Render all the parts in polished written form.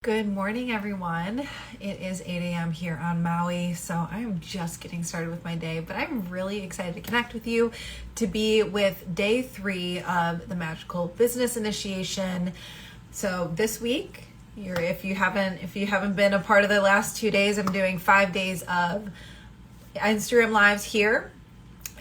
Good morning, everyone. It is 8 a.m. here on Maui, so I'm just getting started with my day, but I'm really excited to connect with you to be with day 3 of the Magical Business Initiation. So this week, if you haven't been a part of the last 2 days, I'm doing 5 days of Instagram lives here.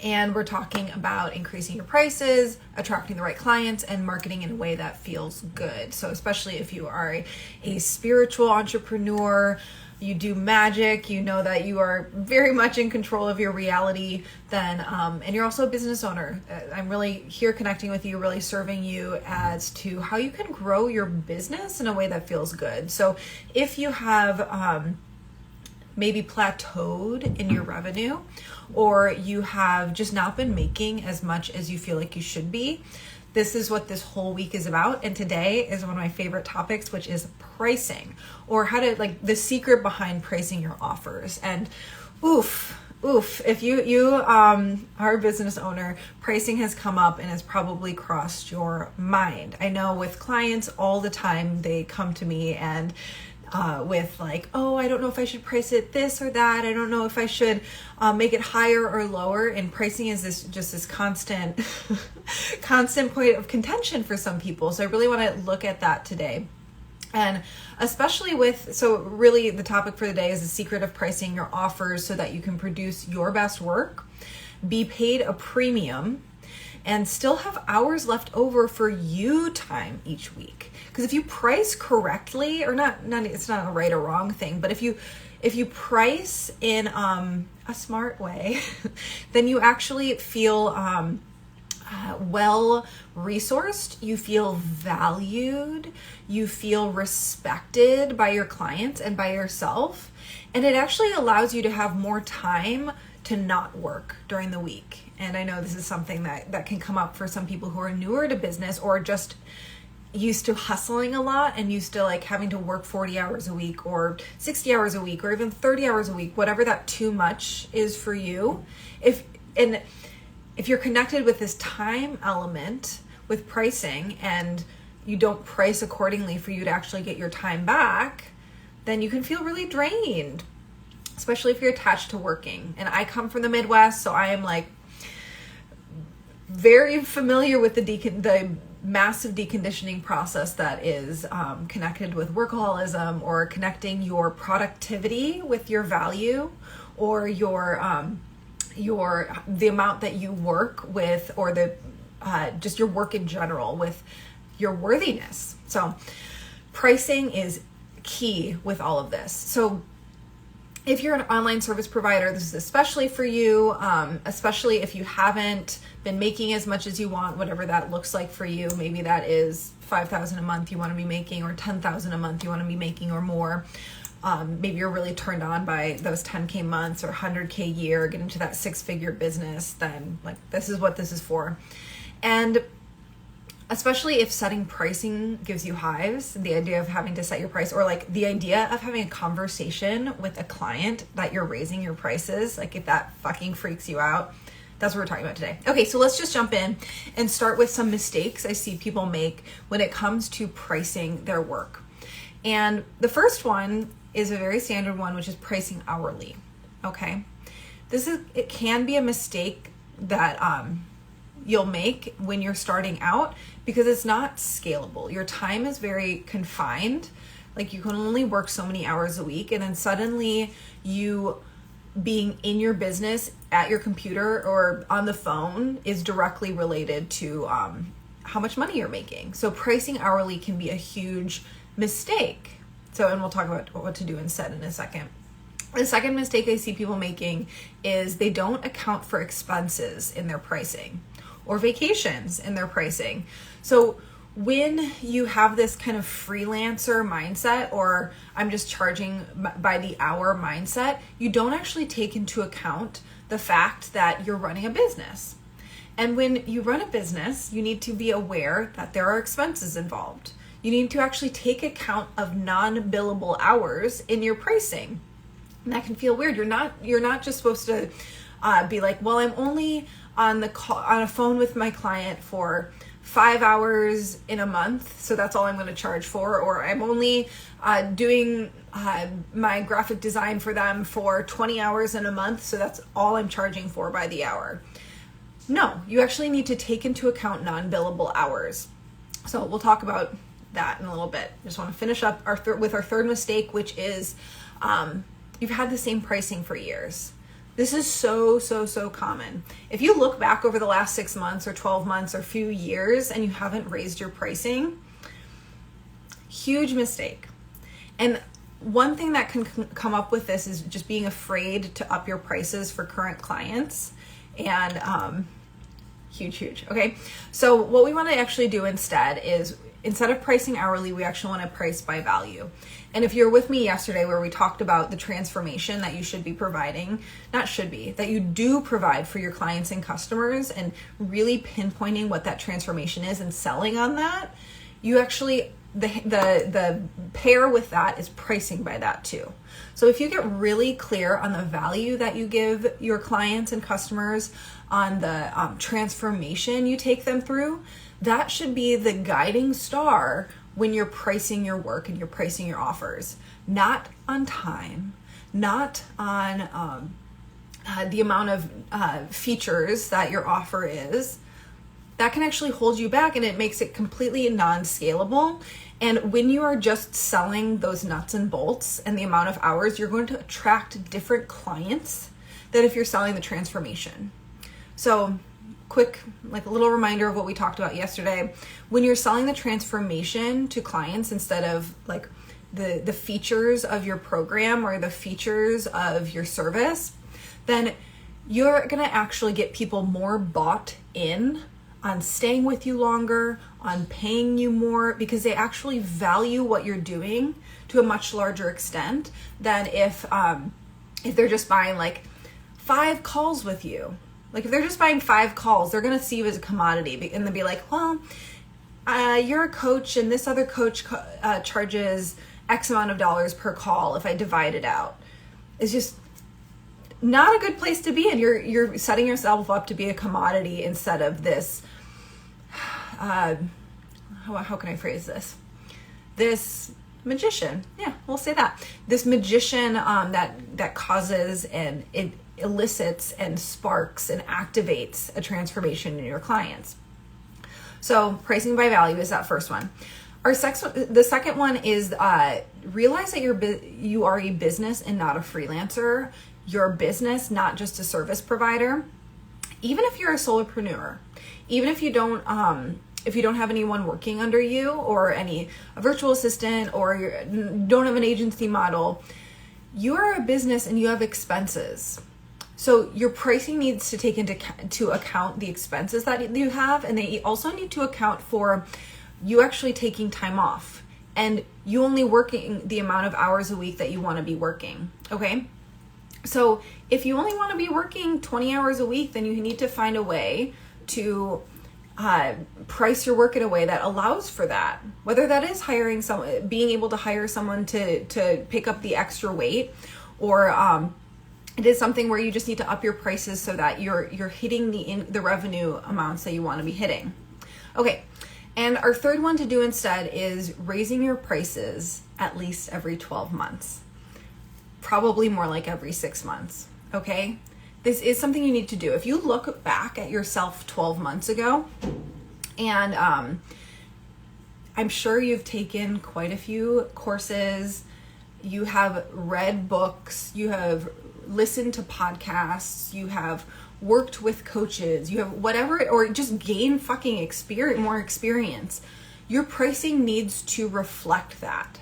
And we're talking about increasing your prices, attracting the right clients, and marketing in a way that feels good. So especially if you are a spiritual entrepreneur, you do magic, you know that you are very much in control of your reality, then and you're also a business owner. I'm really here connecting with you, really serving you as to how you can grow your business in a way that feels good. So if you have maybe plateaued in your revenue, or you have just not been making as much as you feel like you should be, this is what this whole week is about. And today is one of my favorite topics, which is pricing, or how to, the secret behind pricing your offers. And if you are a business owner, pricing has come up and has probably crossed your mind. I know with clients all the time, they come to me and with I don't know if I should price it this or that. I don't know if I should make it higher or lower. And pricing is this constant point of contention for some people. So I really want to look at that today. And especially really the topic for the day is the secret of pricing your offers so that you can produce your best work, be paid a premium, and still have hours left over for you time each week. Because if you price correctly, or not, it's not a right or wrong thing, but if you price in a smart way, then you actually feel well resourced, you feel valued, you feel respected by your clients and by yourself, and it actually allows you to have more time to not work during the week. And I know this is something that can come up for some people who are newer to business or just used to hustling a lot and used to having to work 40 hours a week or 60 hours a week or even 30 hours a week, whatever that too much is for you. If you're connected with this time element with pricing and you don't price accordingly for you to actually get your time back, then you can feel really drained, especially if you're attached to working. And I come from the Midwest, so I am very familiar with the massive deconditioning process that is connected with workaholism, or connecting your productivity with your value, or the amount that you work with, or just your work in general with your worthiness. So pricing is key with all of this. So if you're an online service provider, this is especially for you, especially if you haven't been making as much as you want, whatever that looks like for you. Maybe that is $5,000 a month you want to be making, or $10,000 a month you want to be making, or more. Maybe you're really turned on by those 10K months or 100K a year, get into that 6-figure business, then this is what this is for. And especially if setting pricing gives you hives, the idea of having to set your price, or the idea of having a conversation with a client that you're raising your prices, if that fucking freaks you out, that's what we're talking about today. Okay, so let's just jump in and start with some mistakes I see people make when it comes to pricing their work. And the first one is a very standard one, which is pricing hourly. Okay, it can be a mistake that you'll make when you're starting out, because it's not scalable. Your time is very confined. You can only work so many hours a week, and then suddenly you being in your business at your computer or on the phone is directly related to how much money you're making. So pricing hourly can be a huge mistake. And we'll talk about what to do instead in a second. The second mistake I see people making is they don't account for expenses in their pricing, or vacations in their pricing. So when you have this kind of freelancer mindset, or I'm just charging by the hour mindset, you don't actually take into account the fact that you're running a business. And when you run a business, you need to be aware that there are expenses involved. You need to actually take account of non-billable hours in your pricing. And that can feel weird. You're not just supposed to be I'm only on a phone with my client for 5 hours in a month, so that's all I'm going to charge for, or I'm only doing my graphic design for them for 20 hours in a month, so that's all I'm charging for by the hour. No, you actually need to take into account non-billable hours. So we'll talk about that in a little bit. I just want to finish up with our third mistake, which is you've had the same pricing for years. This is so common. If you look back over the last 6 months or 12 months or few years and you haven't raised your pricing, huge mistake. And one thing that can come up with this is just being afraid to up your prices for current clients. And huge. Okay. So what we want to actually do instead is, instead of pricing hourly, we actually want to price by value. And if you're with me yesterday where we talked about the transformation that you should be providing, that you do provide for your clients and customers, and really pinpointing what that transformation is and selling on that, you actually, the pair with that is pricing by that too. So if you get really clear on the value that you give your clients and customers, on the transformation you take them through, that should be the guiding star when you're pricing your work and you're pricing your offers. Not on time, not on the amount of features that your offer is. That can actually hold you back, and it makes it completely non-scalable. And when you are just selling those nuts and bolts and the amount of hours, you're going to attract different clients than if you're selling the transformation. So quick, like a little reminder of what we talked about yesterday. When you're selling the transformation to clients instead of like the features of your program or the features of your service, then you're going to actually get people more bought in on staying with you longer, on paying you more, because they actually value what you're doing to a much larger extent than if they're just buying like 5 calls with you. Like if they're just buying 5 calls, they're going to see you as a commodity, and they'll be like, well, you're a coach and this other coach charges X amount of dollars per call if I divide it out. It's just not a good place to be, and you're setting yourself up to be a commodity instead of this, how can I phrase this? This magician. Yeah, we'll say that. This magician that causes and it elicits and sparks and activates a transformation in your clients. So pricing by value is that first one. The second one is realize that you are a business and not a freelancer. You're a business, not just a service provider. Even if you're a solopreneur, even if you don't have anyone working under you, or a virtual assistant, or you don't have an agency model, you are a business and you have expenses. So your pricing needs to take into account the expenses that you have, and they also need to account for you actually taking time off and you only working the amount of hours a week that you want to be working. Okay. So if you only want to be working 20 hours a week, then you need to find a way to price your work in a way that allows for that. Whether that is being able to hire someone to pick up the extra weight, or it is something where you just need to up your prices so that you're hitting the revenue amounts that you want to be hitting. Okay. And our third one to do instead is raising your prices at least every 12 months. Probably more like every 6 months. Okay. This is something you need to do. If you look back at yourself 12 months ago, and I'm sure you've taken quite a few courses, you have read books, you have listened to podcasts, you have worked with coaches, you have whatever, or just gain fucking more experience. Your pricing needs to reflect that.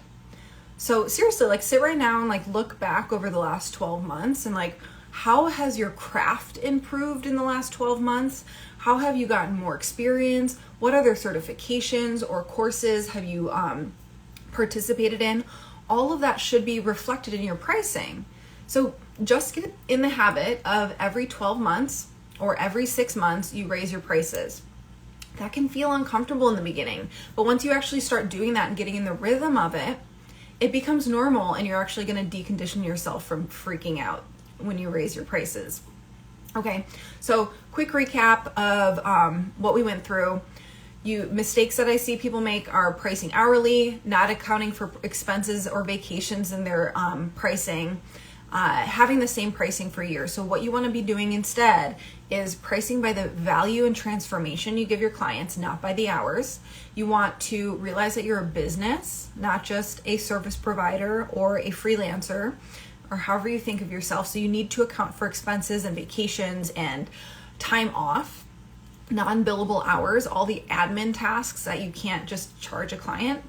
So seriously, like sit right now and like look back over the last 12 months and like, how has your craft improved in the last 12 months? How have you gotten more experience? What other certifications or courses have you participated in? All of that should be reflected in your pricing. So just get in the habit of every 12 months or every 6 months, you raise your prices. That can feel uncomfortable in the beginning, but once you actually start doing that and getting in the rhythm of it, it becomes normal, and you're actually going to decondition yourself from freaking out when you raise your prices. Okay, so quick recap of what we went through. Mistakes that I see people make are pricing hourly, not accounting for expenses or vacations in their pricing, having the same pricing for years. So what you want to be doing instead is pricing by the value and transformation you give your clients, not by the hours. You want to realize that you're a business, not just a service provider or a freelancer, or however you think of yourself. So you need to account for expenses and vacations and time off, non-billable hours, all the admin tasks that you can't just charge a client.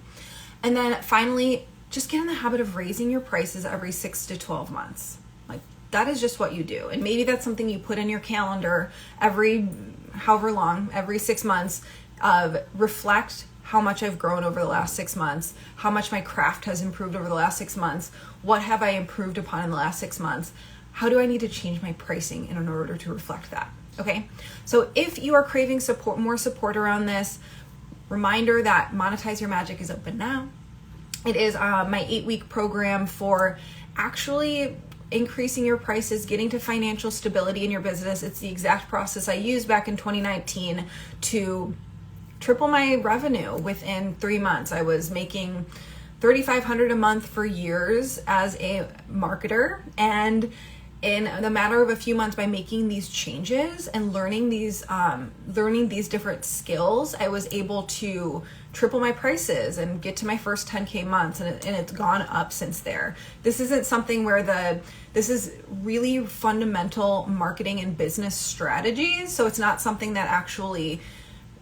And then finally, just get in the habit of raising your prices every 6 to 12 months. Like, that is just what you do. And maybe that's something you put in your calendar every 6 months, of reflect how much I've grown over the last 6 months, how much my craft has improved over the last 6 months, what have I improved upon in the last 6 months, how do I need to change my pricing in order to reflect that? Okay, so if you are craving more support around this, reminder that Monetize Your Magic is open now. It is my 8-week program for actually increasing your prices, getting to financial stability in your business. It's the exact process I used back in 2019 to triple my revenue within 3 months. I was making $3,500 a month for years as a marketer, and in the matter of a few months, by making these changes and learning these different skills, I was able to triple my prices and get to my first 10K months, and it's gone up since there. This isn't something where this is really fundamental marketing and business strategies. So it's not something that actually,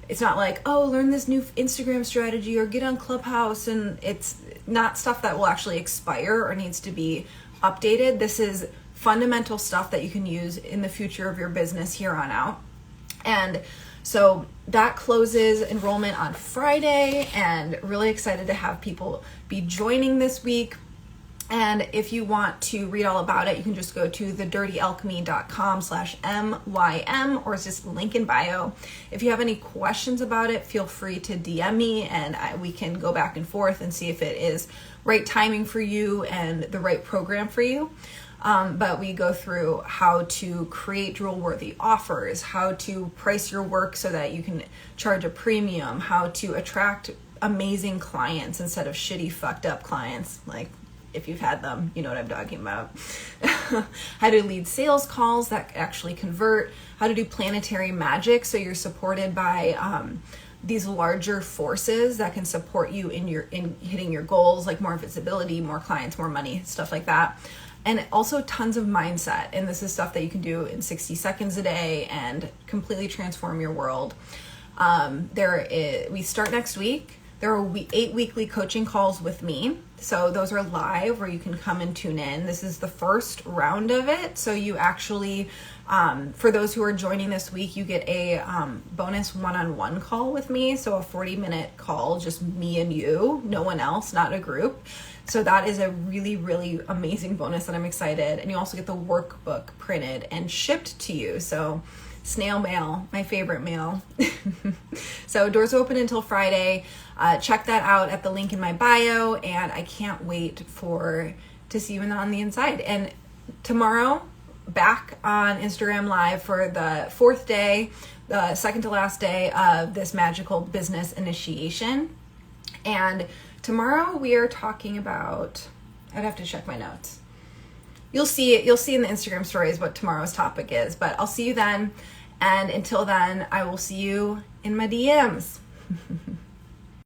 it's not like, oh, learn this new Instagram strategy or get on Clubhouse, and it's not stuff that will actually expire or needs to be updated. This is fundamental stuff that you can use in the future of your business here on out. And so that closes enrollment on Friday, and really excited to have people be joining this week. And if you want to read all about it, you can just go to thedirtyalchemy.com/MYM, or it's just link in bio. If you have any questions about it, feel free to DM me, and we can go back and forth and see if it is right timing for you and the right program for you. But we go through how to create drill-worthy offers, how to price your work so that you can charge a premium, how to attract amazing clients instead of shitty, fucked up clients. Like, if you've had them, you know what I'm talking about. How to lead sales calls that actually convert, how to do planetary magic so you're supported by these larger forces that can support you in hitting your goals, like more visibility, more clients, more money, stuff like that. And also tons of mindset. And this is stuff that you can do in 60 seconds a day and completely transform your world. We start next week. There are 8 weekly coaching calls with me. So those are live where you can come and tune in. This is the first round of it. So you actually, for those who are joining this week, you get a bonus one-on-one call with me. So a 40-minute call, just me and you, no one else, not a group. So that is a really, really amazing bonus that I'm excited. And you also get the workbook printed and shipped to you. So snail mail, my favorite mail. So doors open until Friday. Check that out at the link in my bio. And I can't wait to see you on the inside. And tomorrow, back on Instagram Live for the 4th day, the second to last day of this magical business initiation. And tomorrow we are talking about, I'd have to check my notes. You'll see in the Instagram stories what tomorrow's topic is, but I'll see you then. And until then, I will see you in my DMs.